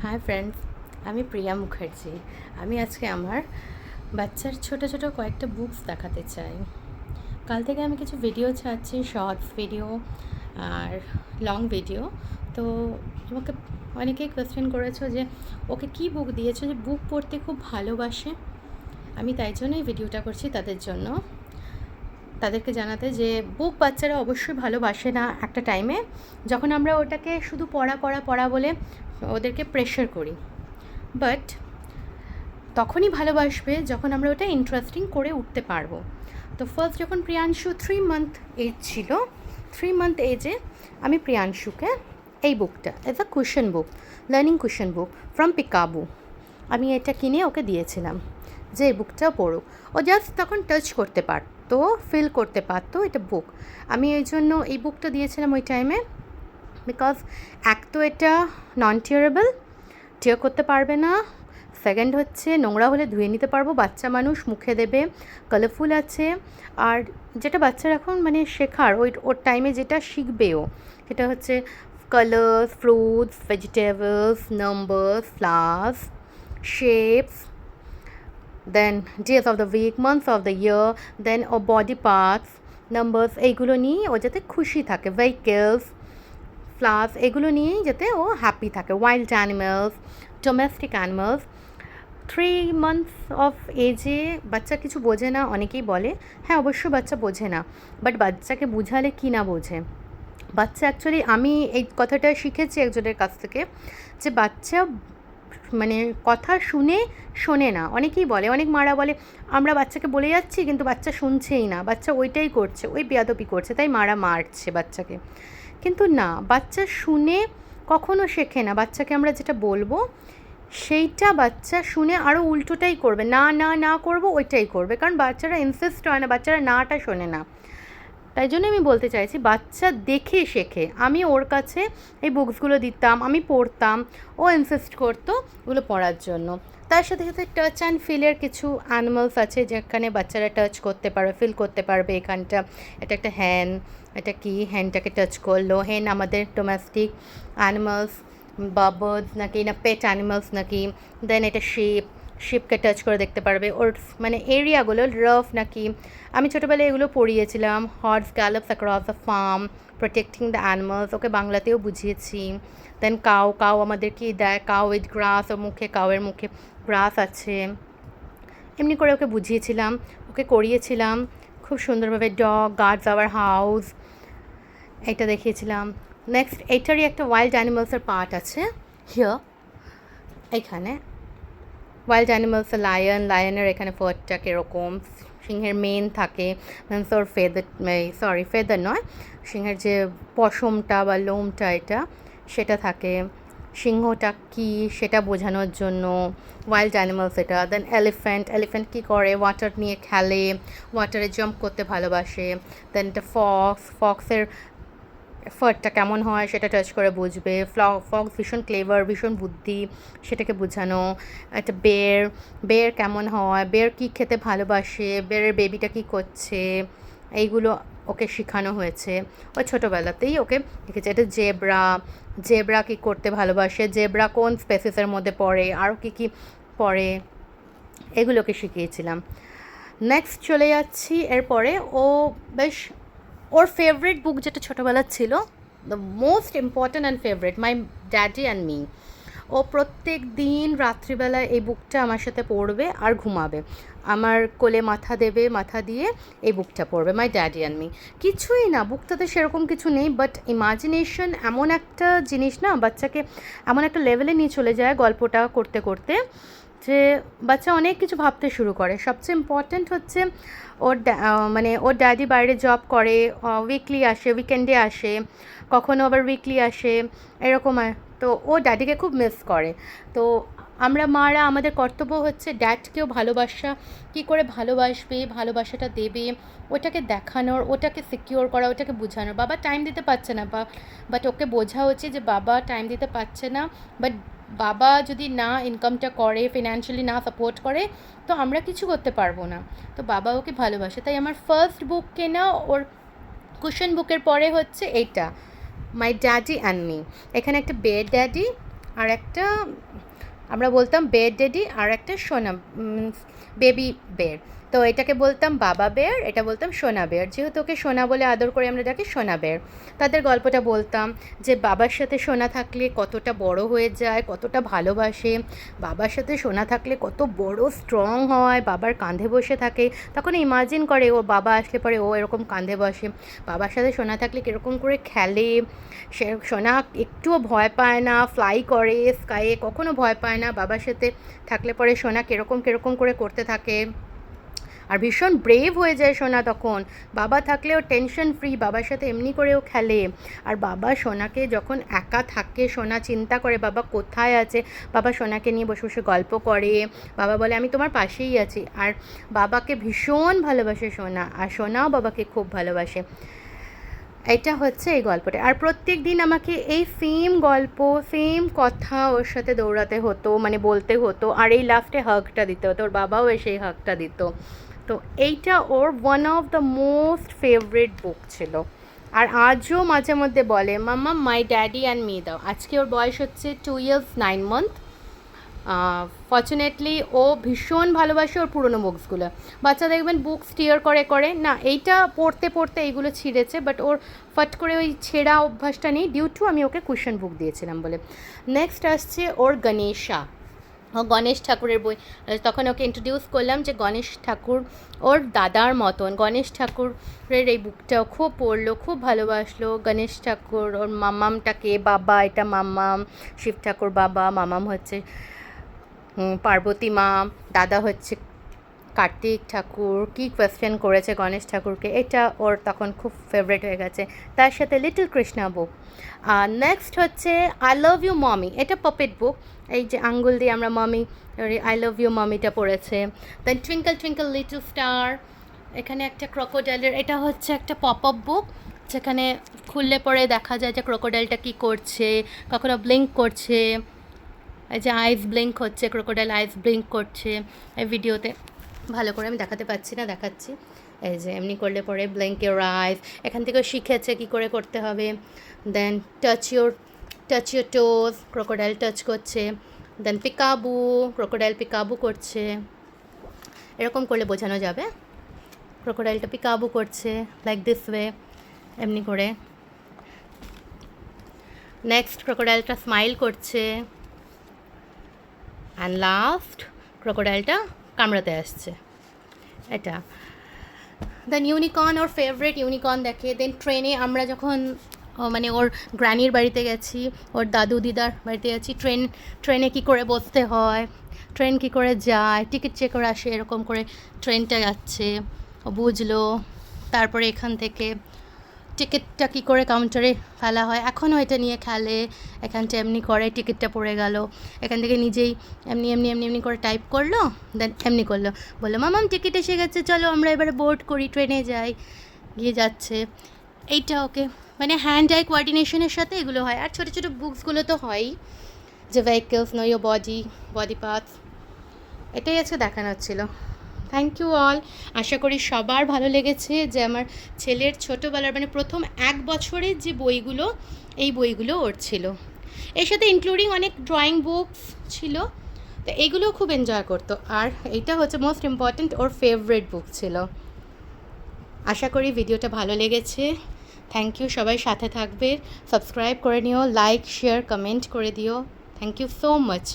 Hi friends, আমি প্রিয়া মুখার্জি। আমি আজকে আমার বাচ্চার ছোট ছোট কয়েকটা বুকস দেখাতে চাই। কাল থেকে আমি কিছু ভিডিও ছাড়ছি, শর্টস ভিডিও আর লং ভিডিও। তো আমাকে অনেকেই কোয়েশ্চেন করেছো যে ওকে কী বুক দিয়েছো, যে বুক পড়তে খুব ভালোবাসে। আমি তাই জন্যই ভিডিওটা করছি তাদের জন্য, তাদেরকে জানাতে যে বুক বাচ্চারা অবশ্যই ভালোবাসে না একটা টাইমে, যখন আমরা ওটাকে শুধু পড়া পড়া পড়া বলে ওদেরকে প্রেশার করি। বাট তখনই ভালোবাসবে যখন আমরা ওটা ইন্টারেস্টিং করে উঠতে পারবো। তো ফার্স্ট যখন প্রিয়াংশু 3 মান্থ এজ ছিল, 3 মান্থ এজে আমি প্রিয়াংশুকে এই বুকটা as a cushion book, learning cushion book from peekaboo, আমি এটা কিনে ওকে দিয়েছিলাম যে এই বুকটা পড়ুক। ও জাস্ট তখন টাচ করতে পারতো, ফিল করতে পারতো এটা বুক। আমি এই জন্য এই বুকটা দিয়েছিলাম ওই টাইমে, বিকজ এক তো এটা নন টিয়ারেবল, টিয়ার করতে পারবে না। সেকেন্ড হচ্ছে নোংরা হলে ধুয়ে নিতে পারবো, বাচ্চা মানুষ মুখে দেবে, কালারফুল আছে। আর যেটা বাচ্চারা এখন মানে শেখার ওর টাইমে যেটা শিখবেও সেটা হচ্ছে colours, fruits, vegetables, numbers, flowers, shapes, then days of the week, months of the year, then ও বডি পার্টস, নাম্বারস, এইগুলো নিয়ে ও যাতে খুশি থাকে, ভেহিকেলস, ফ্লাওয়ার্স, এগুলো নিয়েই যাতে ও হ্যাপি থাকে। Wild animals, domestic animals. 3 months of এজে বাচ্চা কিছু বোঝে না, অনেকেই বলে। হ্যাঁ, অবশ্যই বাচ্চা বোঝে না, বাট বাচ্চাকে বোঝালে কি না বোঝে বাচ্চা। অ্যাকচুয়ালি আমি এই কথাটা শিখেছি একজনের কাছ থেকে, যে বাচ্চা মানে কথা শুনে শোনে না। অনেকেই বলে, অনেক মারা বলে আমরা বাচ্চাকে বলে যাচ্ছি কিন্তু বাচ্চা শুনছেই না, বাচ্চা ওইটাই করছে, ওই বেয়াদবি করছে, তাই মারা মারছে বাচ্চাকে। কিন্তু না, বাচ্চা শুনে কখনো শেখে না। বাচ্চাকে আমরা যেটা বলবো সেইটা বাচ্চা শুনে আরও উল্টোটাই করবে, না না না করবো ওইটাই করবে, কারণ বাচ্চারা ইনসিস্ট হয় না, বাচ্চারা নাটা শোনে না। তাই জন্য আমি বলতে চাইছি বাচ্চা দেখে শেখে। আমি ওর কাছে এই বুকসগুলো দিতাম, আমি পড়তাম, ও ইনসিস্ট করতো এগুলো পড়ার জন্য। তার সাথে সাথে টাচ অ্যান্ড ফিলের কিছু অ্যানিমালস আছে যেখানে বাচ্চারা টাচ করতে পারবে, ফিল করতে পারবে। এখানটা এটা একটা হ্যান, এটা কি, হ্যানটাকে টাচ করলো। হেন আমাদের ডোমেস্টিক অ্যানিমালস বা বার্ডস নাকি না পেট অ্যানিমালস নাকি। দেন এটা শিপকে টাচ করে দেখতে পারবে, ওর মানে এরিয়াগুলো রাফ নাকি। আমি ছোটোবেলায় এগুলো পড়িয়েছিলাম। Horse gallops across the farm protecting the animals, okay বাংলাতেও বুঝিয়েছি। দেন কাউ আমাদের কি দেয়, কাউ উইথ গ্রাস, ওর মুখে, কাউয়ের মুখে গ্রাস আছে, এমনি করে ওকে বুঝিয়েছিলাম, ওকে করিয়েছিলাম খুব সুন্দরভাবে। ডগ গার্ডস আওয়ার হাউস, এটা দেখিয়েছিলাম। নেক্সট এইটারই একটা ওয়াইল্ড অ্যানিমালসের পার্ট আছে হিয়ার, এইখানে ওয়াইল্ড অ্যানিমালস, লায়নের এখানে ফারটা কীরকম, সিংহের মেন থাকে, মিনস ওর ফেদার নয়, সিংহের যে পশমটা বা লোমটা এটা সেটা থাকে, সিংহটা কী সেটা বোঝানোর জন্য ওয়াইল্ড অ্যানিমালস এটা। দেন এলিফ্যান্ট কী করে, ওয়াটার নিয়ে খেলে, ওয়াটারে জাম্প করতে ভালোবাসে। দেন এটা ফক্সের ফারটা কেমন হয় সেটা টাচ করে বুঝবে। ফক্স ভীষণ ক্লেভার, ভীষণ বুদ্ধি, সেটাকে বোঝানো। একটা বের কেমন হয়, বের কী খেতে ভালোবাসে, বেরের বেবিটা কী করছে, এইগুলো ওকে শেখানো হয়েছে। ও ছোটোবেলাতেই ওকে দেখেছে। এটা জেব্রা কী করতে ভালোবাসে, জেব্রা কোন স্পেসিসের মধ্যে পড়ে, আরও কী কী পড়ে, এগুলোকে শিখিয়েছিলাম। নেক্সট চলে যাচ্ছি এরপরে। ও বেশ ওর ফেভারিট বুক যেটা ছোটোবেলার ছিল, the most important and favourite, my daddy and me. ও প্রত্যেক দিন রাত্রিবেলা এই বুকটা আমার সাথে পড়বে আর ঘুমাবে, আমার কোলে মাথা দেবে, মাথা দিয়ে এই বুকটা পড়বে, মাই ড্যাডি অ্যান্ড মি। কিছুই না, বুকটাতে সেরকম কিছু নেই, বাট ইমাজিনেশন এমন একটা জিনিস না, বাচ্চাকে এমন একটা লেভেলে নিয়ে চলে যায় গল্পটা করতে করতে, যে বাচ্চা অনেক কিছু ভাবতে শুরু করে। সবচেয়ে ইম্পর্ট্যান্ট হচ্ছে মানে ওর ড্যাডি বাইরে জব করে, উইকলি আসে, উইকেন্ডে আসে, কখনো আবার উইকলি আসে, এরকম। তো ও ড্যাডিকে খুব মিস করে। তো আমরা মারা, আমাদের কর্তব্য হচ্ছে ড্যাডকেও ভালোবাসা, কী করে ভালোবাসবে, ভালোবাসাটা দেবে, ওটাকে দেখানোর, ওটাকে সিকিওর করা, ওটাকে বোঝানোর। বাবা টাইম দিতে পারছে না, বাট ওকে বোঝা উচিত যে বাবা টাইম দিতে পারছে না, বাট বাবা যদি না ইনকামটা করে, ফিনান্সিয়ালি না সাপোর্ট করে, তো আমরা কিছু করতে পারবো না। তো বাবা ওকে ভালোবাসে। তাই আমার ফার্স্ট বুক কেনা ওর কুশন বুকের পরে হচ্ছে এইটা, মাই ড্যাডি অ্যান্ড মি। এখানে একটা বেয়ার ড্যাডি আর একটা আমরা বলতাম বেয়ার ড্যাডি, আর একটা সোনা বেবি বেয়ার। তো এটাকে বলতাম বাবা বেয়ার, এটা বলতাম সোনা বেয়ার। যেহেতু ওকে সোনা বলে আদর করে আমরা ডাকি সোনা বেয়ার। তাদের গল্পটা বলতাম যে বাবার সাথে সোনা থাকলে কতটা বড় হয়ে যায়, কতটা ভালোবাসে, বাবার সাথে সোনা থাকলে কত বড় স্ট্রং হয়, বাবার কাঁধে বসে থাকে। তখন ইমাজিন করে ও বাবা আসলে পরে ও এরকম কাঁধে বসে, বাবার সাথে সোনা থাকলে কীরকম করে খেলে, সে সোনা একটুও ভয় পায় না, ফ্লাই করে স্কাইয়ে, কখনো ভয় পায় না। বাবার সাথে থাকলে পরে সোনা কীরকম করে করতে থাকে, আর ভীষণ ব্রেভ হয়ে যায় সোনা তখন। বাবা থাকলেও টেনশন ফ্রি, বাবার সাথে এমনি করেও খেলে। আর বাবা সোনাকে যখন একা থাকে, সোনা চিন্তা করে বাবা কোথায় আছে, বাবা সোনাকে নিয়ে বসে বসে গল্প করে, বাবা বলে আমি তোমার পাশেই আছি। আর বাবাকে ভীষণ ভালোবাসে সোনা, আর সোনাও বাবাকে খুব ভালোবাসে। এটা হচ্ছে এই গল্পটা। আর প্রত্যেক দিন আমাকে এই সেম গল্প, সেম কথা ওর সাথে দৌড়াতে হতো, মানে বলতে হতো, আর এই লাস্টে হাগটা দিতে হতো, ওর বাবাও এসে এই হাগটা দিত। তো এইটা ওর one of the most favourite book ছিল। আর আজও মাঝে মধ্যে বলে mamma my daddy and me দাও। আজকে ওর বয়স হচ্ছে 2 years 9 months। ফর্চুনেটলি ও ভীষণ ভালোবাসে ওর পুরনো বুকসগুলো। বাচ্চা দেখবেন বুকস টিয়ার করে না, এইটা পড়তে পড়তে এইগুলো ছিঁড়েছে, বাট ওর ফট করে ওই ছেঁড়া অভ্যাসটা নেই, ডিউ টু আমি ওকে কুশন বুক দিয়েছিলাম বলে। নেক্সট আসছে ওর গণেশা, ও গণেশ ঠাকুরের বই। তখন ওকে ইন্ট্রোডিউস করলাম যে গণেশ ঠাকুর ওর দাদার মতন। গণেশ ঠাকুরের এই বুকটাও খুব পড়লো, খুব ভালোবাসলো। গণেশ ঠাকুর ওর মামামটাকে, বাবা এটা মামাম, শিব ঠাকুর বাবা, মামাম হচ্ছে পার্বতী মা, দাদা হচ্ছে কার্তিক ঠাকুর। কী কোয়েশ্চেন করেছে গণেশ ঠাকুরকে, এটা ওর তখন খুব ফেভারিট হয়ে গেছে। তার সাথে লিটল কৃষ্ণা বুক। নেক্সট হচ্ছে আই লাভ ইউ মমি, এটা পপেট বুক। এই যে আঙ্গুল দিয়ে আমরা মমি, আই লাভ ইউ মমিটা পড়েছে। দেন টুইঙ্কল টুইঙ্কল লিটল স্টার, এখানে একটা ক্রোকোডাইলের, এটা হচ্ছে একটা পপ আপ বুক, যেখানে খুললে পরে দেখা যায় যে ক্রোকোডাইলটা কী করছে, কখনো ব্লিঙ্ক করছে, এই যে আইস ব্লিঙ্ক হচ্ছে, ক্রোকোডাইল আইস ব্লিঙ্ক করছে। এই ভিডিওতে ভালো করে আমি দেখাতে পাচ্ছি না, দেখাচ্ছি। এই যে এমনি করলে পরে ব্লিঙ্ক ইউর আইস, এখান থেকেও শিখেছে কী করে করতে হবে। Then touch your toes, crocodile touch করছে। দেন পিকাবু, ক্রোকোডাইল পিকাবু করছে, এরকম করলে বোঝানো যাবে ক্রোকোডাইলটা পিকাবু করছে, লাইক দিস ওয়ে, এমনি করে। নেক্সট ক্রোকোডাইলটা স্মাইল করছে, অ্যান্ড লাস্ট ক্রোকোডাইলটা কামড়াতে আসছে, এটা। দেন ইউনিকর্ন, ওর ফেভারিট ইউনিকর্ন দেখে। দেন ট্রেনে আমরা যখন মানে ওর গ্র্যানির বাড়িতে গেছি, ওর দাদু দিদার বাড়িতে গেছি, ট্রেনে কী করে বসতে হয়, ট্রেন কী করে যায়, টিকিট চেক করে আসে, এরকম করে ট্রেনটা যাচ্ছে ও বুঝলো। তারপরে এখান থেকে টিকিটটা কী করে কাউন্টারে ফেলা হয়, এখনও এটা নিয়ে খেলে। এখানটা এমনি করে টিকিটটা পড়ে গেল, এখান থেকে নিজেই এমনি করে টাইপ করলো, দেন এমনি করলো, বললো মামাম টিকিট এসে গেছে, চলো আমরা এবারে বোর্ড করি, ট্রেনে যাই। গিয়ে যাচ্ছে, এইটা ওকে মানে হ্যান্ড আই কোঅর্ডিনেশনের সাথে এগুলো হয়। আর ছোটো ছোটো বুকসগুলো তো হয়ই, যে vehicles, know your body parts, এটাই আজকে দেখানো হচ্ছিলো। Thank you all. আশা করি সবার ভালো লেগেছে যে আমার ছেলের ছোটোবেলার মানে প্রথম 1 বছরের যে বইগুলো, এই বইগুলো ওর ছিল। এর সাথে ইনক্লুডিং অনেক ড্রয়িং বুকস ছিল, তো এইগুলোও খুব এনজয় করতো। আর এইটা হচ্ছে মোস্ট ইম্পর্ট্যান্ট, ওর ফেভারিট বুক ছিল। আশা করি ভিডিওটা ভালো লেগেছে। থ্যাংক ইউ, সবাই সাথে থাকবে, সাবস্ক্রাইব করে নিও, লাইক শেয়ার কমেন্ট করে দিও। Thank you so much.